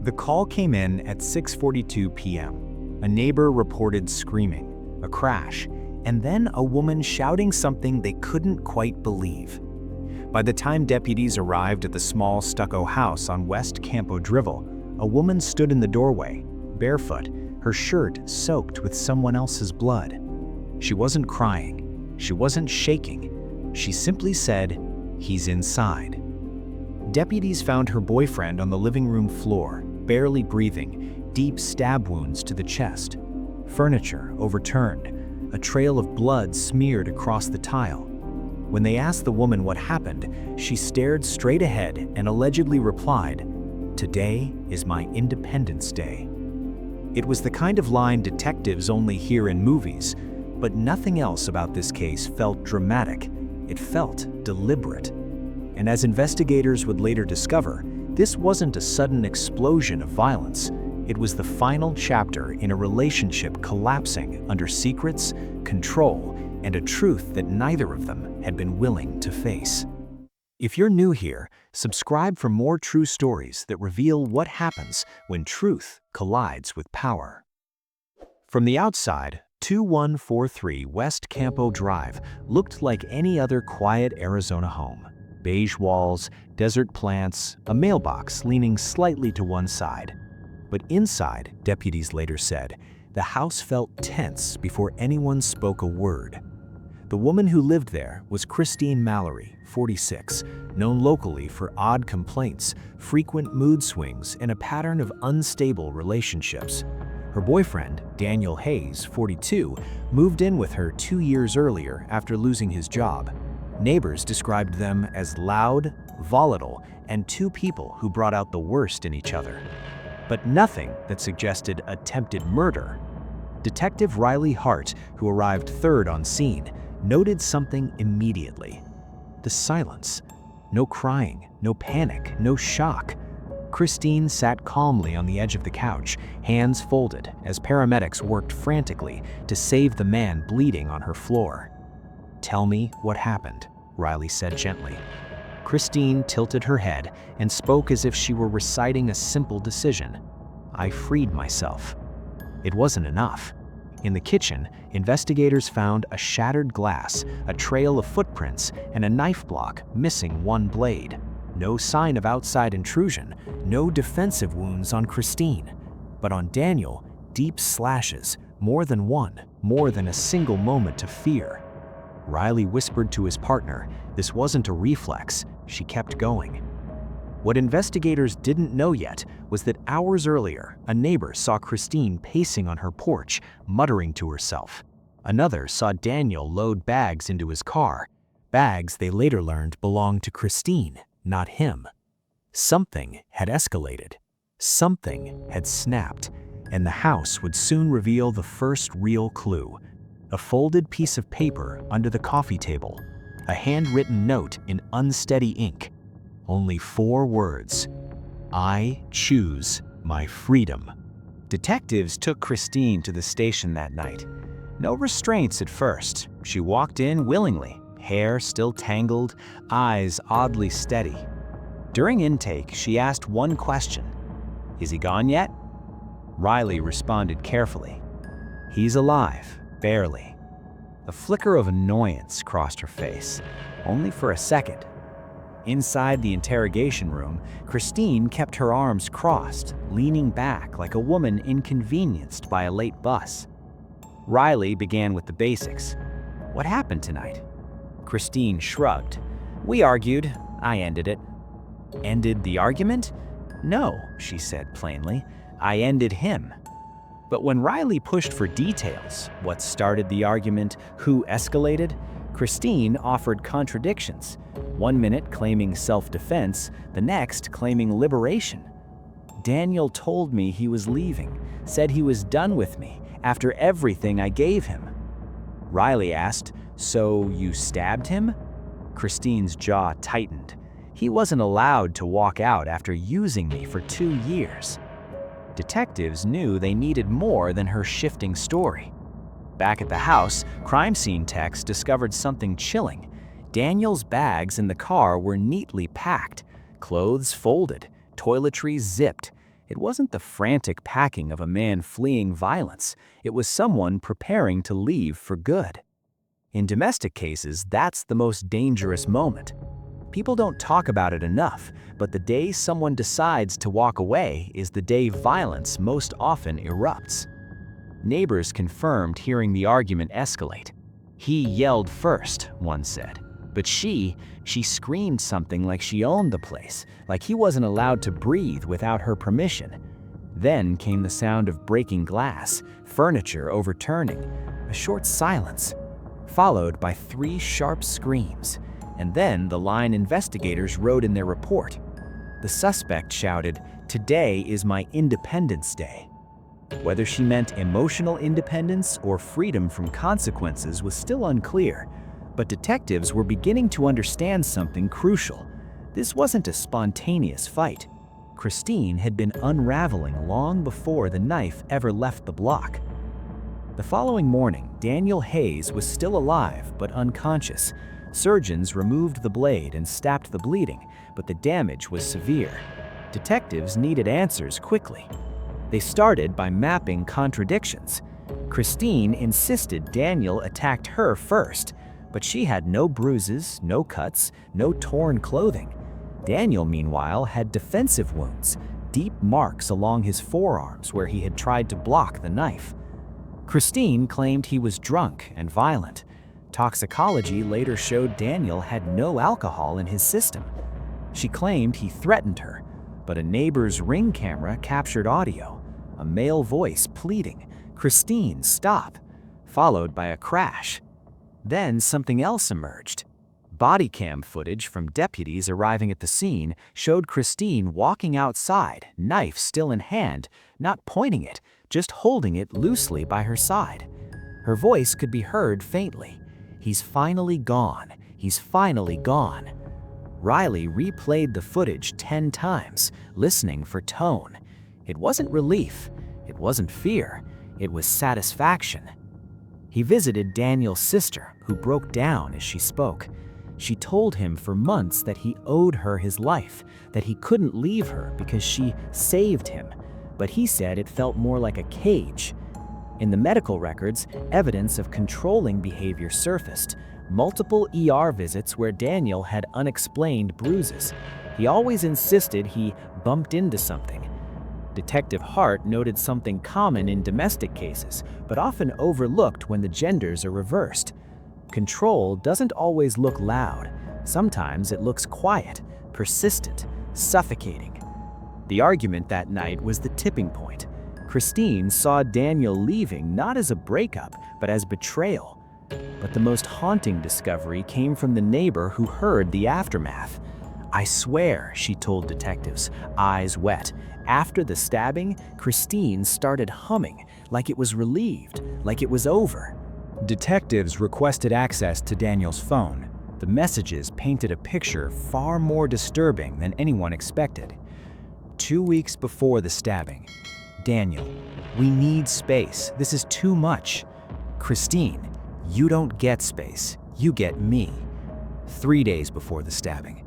The call came in at 6:42 p.m. A neighbor reported screaming, a crash, and then a woman shouting something they couldn't quite believe. By the time deputies arrived at the small stucco house on West Campo Drivel, a woman stood in the doorway, barefoot, her shirt soaked with someone else's blood. She wasn't crying. She wasn't shaking. She simply said, "He's inside." Deputies found her boyfriend on the living room floor, barely breathing, deep stab wounds to the chest. Furniture overturned, a trail of blood smeared across the tile. When they asked the woman what happened, she stared straight ahead and allegedly replied, "Today is my Independence Day." It was the kind of line detectives only hear in movies, but nothing else about this case felt dramatic. It felt deliberate. And as investigators would later discover, this wasn't a sudden explosion of violence. It was the final chapter in a relationship collapsing under secrets, control, and a truth that neither of them had been willing to face. If you're new here, subscribe for more true stories that reveal what happens when truth collides with power. From the outside, 2143 West Campo Drive looked like any other quiet Arizona home. Beige walls, desert plants, a mailbox leaning slightly to one side. But inside, deputies later said, the house felt tense before anyone spoke a word. The woman who lived there was Christine Mallory, 46, known locally for odd complaints, frequent mood swings, and a pattern of unstable relationships. Her boyfriend, Daniel Hayes, 42, moved in with her 2 years earlier after losing his job. Neighbors described them as loud, volatile, and two people who brought out the worst in each other. But nothing that suggested attempted murder. Detective Riley Hart, who arrived third on scene, noted something immediately. The silence. No crying, no panic, no shock. Christine sat calmly on the edge of the couch, hands folded, as paramedics worked frantically to save the man bleeding on her floor. "Tell me what happened," Riley said gently. Christine tilted her head and spoke as if she were reciting a simple decision. "I freed myself." It wasn't enough. In the kitchen, investigators found a shattered glass, a trail of footprints, and a knife block missing one blade. No sign of outside intrusion, no defensive wounds on Christine. But on Daniel, deep slashes, more than one, more than a single moment of fear. Riley whispered to his partner, this wasn't a reflex. She kept going. What investigators didn't know yet was that hours earlier, a neighbor saw Christine pacing on her porch, muttering to herself. Another saw Daniel load bags into his car. Bags they later learned belonged to Christine, not him. Something had escalated. Something had snapped, and the house would soon reveal the first real clue. A folded piece of paper under the coffee table, a handwritten note in unsteady ink. Only 4 words. "I choose my freedom." Detectives took Christine to the station that night. No restraints at first. She walked in willingly, hair still tangled, eyes oddly steady. During intake, she asked one question. "Is he gone yet?" Riley responded carefully. "He's alive, barely." A flicker of annoyance crossed her face, only for a second. Inside the interrogation room, Christine kept her arms crossed, leaning back like a woman inconvenienced by a late bus. Riley began with the basics. "What happened tonight?" Christine shrugged. "We argued. I ended it." "Ended the argument?" "No," she said plainly. "I ended him." But when Riley pushed for details, what started the argument, who escalated, Christine offered contradictions. 1 minute claiming self-defense, the next claiming liberation. "Daniel told me he was leaving, said he was done with me after everything I gave him." Riley asked, "So you stabbed him?" Christine's jaw tightened. "He wasn't allowed to walk out after using me for 2 years." Detectives knew they needed more than her shifting story. Back at the house, crime scene techs discovered something chilling. Daniel's bags in the car were neatly packed, clothes folded, toiletries zipped, It wasn't the frantic packing of a man fleeing violence. It was someone preparing to leave for good. In domestic cases, that's the most dangerous moment. People don't talk about it enough, but the day someone decides to walk away is the day violence most often erupts. Neighbors confirmed hearing the argument escalate. "He yelled first," one said. But she screamed something like she owned the place, like he wasn't allowed to breathe without her permission. Then came the sound of breaking glass, furniture overturning, a short silence, followed by 3 sharp screams, and then the line investigators wrote in their report. The suspect shouted, "Today is my Independence Day." Whether she meant emotional independence or freedom from consequences was still unclear, but detectives were beginning to understand something crucial. This wasn't a spontaneous fight. Christine had been unraveling long before the knife ever left the block. The following morning, Daniel Hayes was still alive but unconscious. Surgeons removed the blade and stopped the bleeding, but the damage was severe. Detectives needed answers quickly. They started by mapping contradictions. Christine insisted Daniel attacked her first, but she had no bruises, no cuts, no torn clothing. Daniel, meanwhile, had defensive wounds, deep marks along his forearms where he had tried to block the knife. Christine claimed he was drunk and violent. Toxicology later showed Daniel had no alcohol in his system. She claimed he threatened her, but a neighbor's Ring camera captured audio, a male voice pleading, "Christine, stop," followed by a crash. Then something else emerged. Body cam footage from deputies arriving at the scene showed Christine walking outside, knife still in hand, not pointing it, just holding it loosely by her side. Her voice could be heard faintly. "He's finally gone. He's finally gone." Riley replayed the footage 10 times, listening for tone. It wasn't relief. It wasn't fear. It was satisfaction. He visited Daniel's sister, who broke down as she spoke. She told him for months that he owed her his life, that he couldn't leave her because she saved him, but he said it felt more like a cage. In the medical records, evidence of controlling behavior surfaced, multiple ER visits where Daniel had unexplained bruises. He always insisted he bumped into something. Detective Hart noted something common in domestic cases, but often overlooked when the genders are reversed. Control doesn't always look loud. Sometimes it looks quiet, persistent, suffocating. The argument that night was the tipping point. Christine saw Daniel leaving not as a breakup, but as betrayal. But the most haunting discovery came from the neighbor who heard the aftermath. "I swear," she told detectives, eyes wet. After the stabbing, Christine started humming, like it was relieved, like it was over. Detectives requested access to Daniel's phone. The messages painted a picture far more disturbing than anyone expected. 2 weeks before the stabbing. "Daniel, we need space. This is too much." "Christine, you don't get space. You get me." 3 days before the stabbing.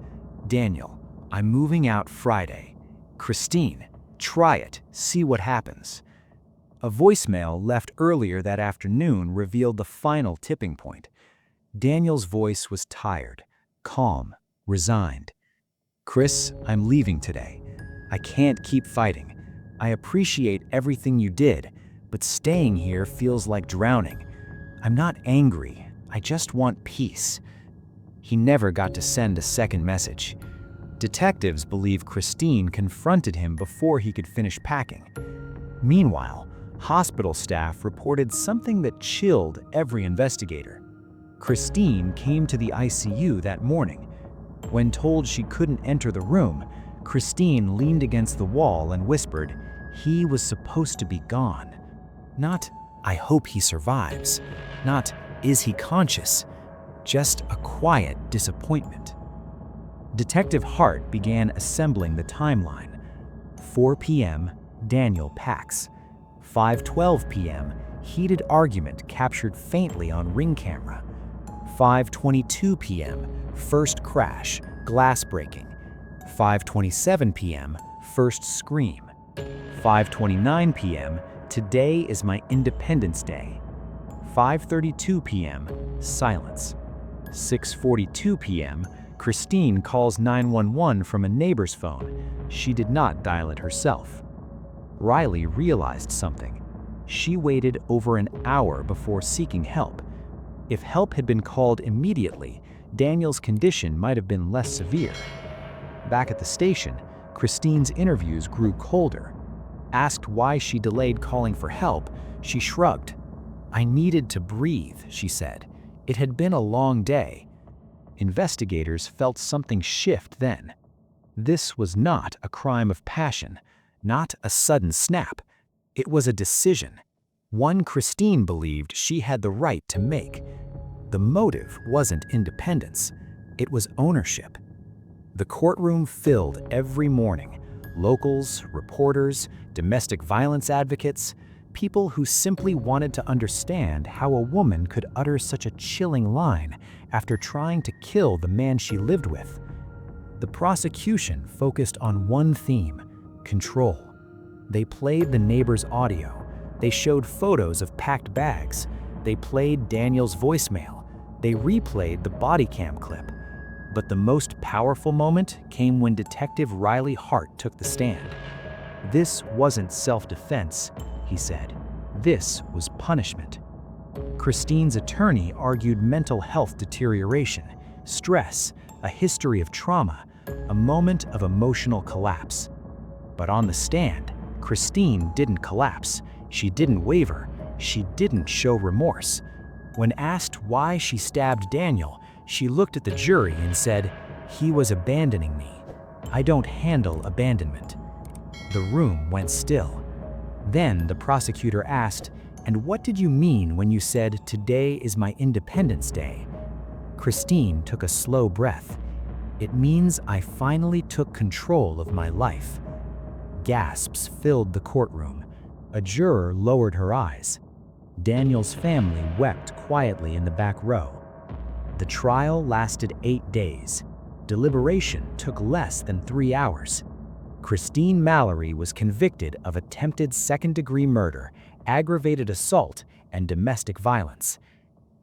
"Daniel, I'm moving out Friday." "Christine, try it. See what happens." A voicemail left earlier that afternoon revealed the final tipping point. Daniel's voice was tired, calm, resigned. "Chris, I'm leaving today. I can't keep fighting. I appreciate everything you did, but staying here feels like drowning. I'm not angry. I just want peace." He never got to send a second message. Detectives believe Christine confronted him before he could finish packing. Meanwhile, hospital staff reported something that chilled every investigator. Christine came to the ICU that morning. When told she couldn't enter the room, Christine leaned against the wall and whispered, "He was supposed to be gone." Not, "I hope he survives." Not, "Is he conscious?" Just a quiet disappointment. Detective Hart began assembling the timeline. 4 p.m., Daniel packs. 5:12 p.m., heated argument captured faintly on Ring camera. 5:22 p.m., first crash, glass breaking. 5:27 p.m., first scream. 5:29 p.m. Today is my Independence Day. 5:32 p.m. Silence. 6:42 p.m. Christine calls 911 from a neighbor's phone. She did not dial it herself. Riley realized something. She waited over an hour before seeking help. If help had been called immediately, Daniel's condition might have been less severe. Back at the station, Christine's interviews grew colder. Asked why she delayed calling for help, she shrugged. "I needed to breathe," she said. "It had been a long day." Investigators felt something shift then. This was not a crime of passion, not a sudden snap. It was a decision, one Christine believed she had the right to make. The motive wasn't independence, it was ownership. The courtroom filled every morning. Locals, reporters, domestic violence advocates, people who simply wanted to understand how a woman could utter such a chilling line after trying to kill the man she lived with. The prosecution focused on one theme: control. They played the neighbor's audio. They showed photos of packed bags. They played Daniel's voicemail. They replayed the body cam clip. But the most powerful moment came when Detective Riley Hart took the stand. "This wasn't self-defense," he said. "This was punishment." Christine's attorney argued mental health deterioration, stress, a history of trauma, a moment of emotional collapse. But on the stand, Christine didn't collapse. She didn't waver. She didn't show remorse. When asked why she stabbed Daniel, she looked at the jury and said, "He was abandoning me. I don't handle abandonment." The room went still. Then the prosecutor asked, "And what did you mean when you said, 'Today is my Independence Day'?" Christine took a slow breath. "It means I finally took control of my life." Gasps filled the courtroom. A juror lowered her eyes. Daniel's family wept quietly in the back row. The trial lasted 8 days. Deliberation took less than 3 hours. Christine Mallory was convicted of attempted second-degree murder, aggravated assault, and domestic violence.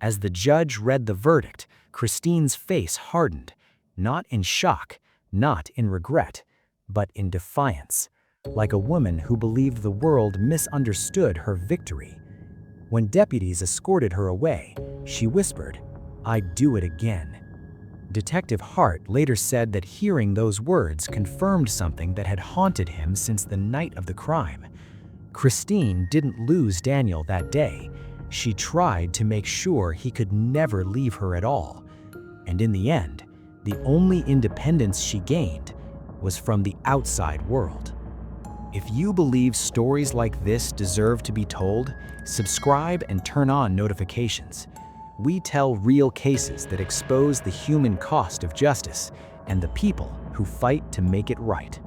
As the judge read the verdict, Christine's face hardened, not in shock, not in regret, but in defiance, like a woman who believed the world misunderstood her victory. When deputies escorted her away, she whispered, "I'd do it again." Detective Hart later said that hearing those words confirmed something that had haunted him since the night of the crime. Christine didn't lose Daniel that day. She tried to make sure he could never leave her at all. And in the end, the only independence she gained was from the outside world. If you believe stories like this deserve to be told, subscribe and turn on notifications. We tell real cases that expose the human cost of justice and the people who fight to make it right.